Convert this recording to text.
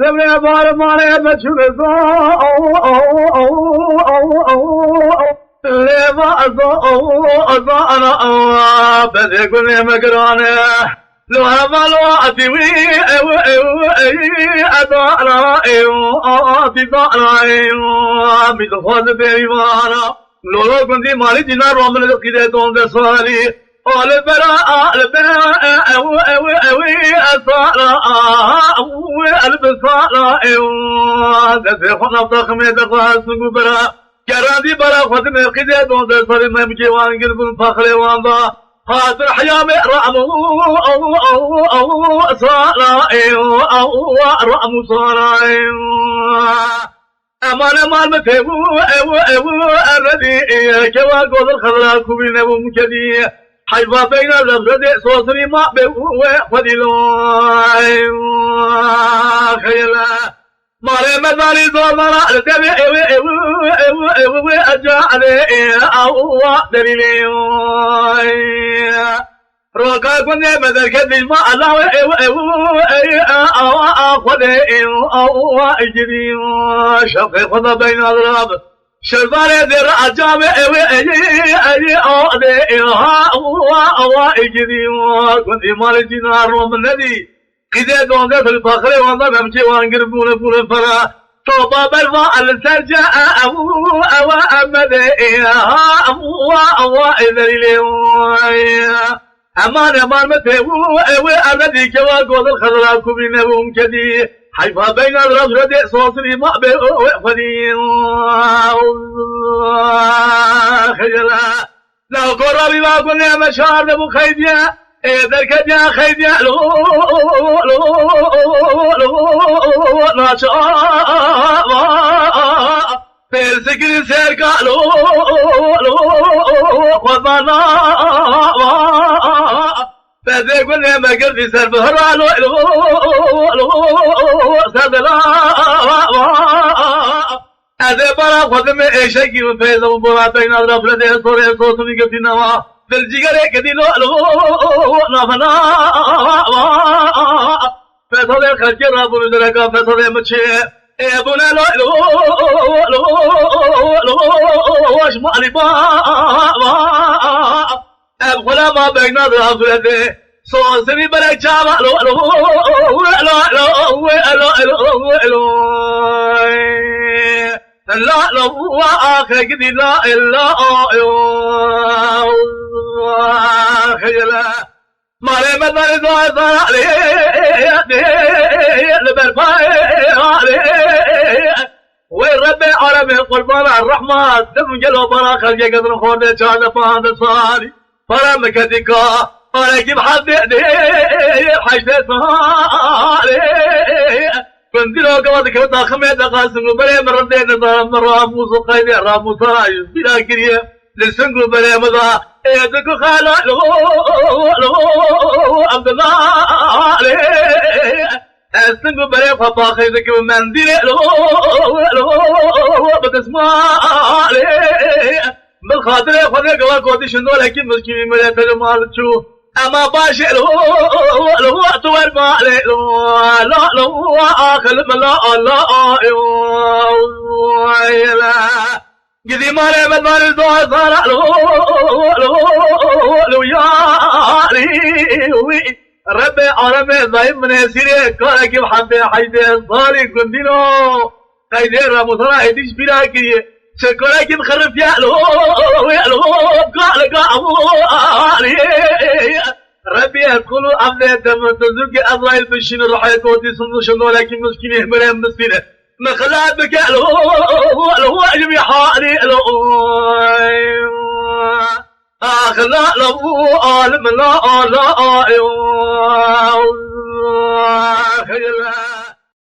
زمن بار مارے بچو لما أنا بدي كل مكرانه لو هبلوا أتوي أدارا أتدارا بدخل بيوانا لو كنت مالي جنا رامل كده دون دسالي البراء أسارا البصارا دفعنا ضخم دفع سكبرا كرادي برا خدمة كده دون دسالي ممجي وانقلب الفخر وانضا خاطر حيام رعمو أو صارا أو رعمو صارا أمان متهو أردي كوا قول الخضراء كبين أبو مكدي حيفا بين الرفض صوصري ما بهو فدلو خيلا ماري مداري زوالنا لتبع أجعل أو دليلي روكا كنت مدرك بالما الله أو أجري شفق خذ بين الأضراب شربار در أجاب أو أجري كنت مال جنار ومندي كذا دون ذا في الفخر وانا بمشي وانقر بول فرا توبا برفع السرجة أو أمد أو إذا أمان متهو أردي كوا قول الخضراء كبين أبو مكدي حيفا بين الرفض صوصري ما بهو فدي خجلا لو قربي ما قلنا مشار نبو خيديا ذلك جا خيديا ناشا فالسكر سير قالوا خذنا فذي قلنا ما قلت في سر بهرا سدلا هذا برا خذ من شيء من فيض وبرا بين أضرب لديه صوت من قلت نوا بالجيجر كدي نفنا فصل خجر أبو ندرك فصل مشي ابونا واش مالي ابخلا ما بين ذراعه صوصني بلا جابا لا واخر قدي لا الا خجلا مالي مدار دعاء عليه وين ربي عربي قربان الرحمن دم جلو برا خلقي قدر خورده جانا فهد صاري فرا مكدكا فرا كيف حد حشد صاري كنتلو قوات كوتا خميت قاسم بري مردين راموس قيدي راموس رايس بلا كريه لسنقل بري مضا ايدكو خالا عبد الله السنقل بري فطا خيدك ومنديل بتسمع بالخاطر خذ قوا قوتي شنو لكن مسكين مليت المال تشوف اما باشي الوقت والمال لا اخل لا قدي مالي من مال الدعاء صار لو يا ربي عرمي ضايم من يسيري كارك بحبي حيدي صاري كندينو خيدي رامو صراحي ديش بلا كريه شكرا كي مخرف يا لو قال ربي يقول عملي دم تزوجي الله البشين روح يكوتي صندو شنو لكن مسكين يهملين مسكينه ما خلات بك لو اجمي حالي لو لا عالم لا خيلا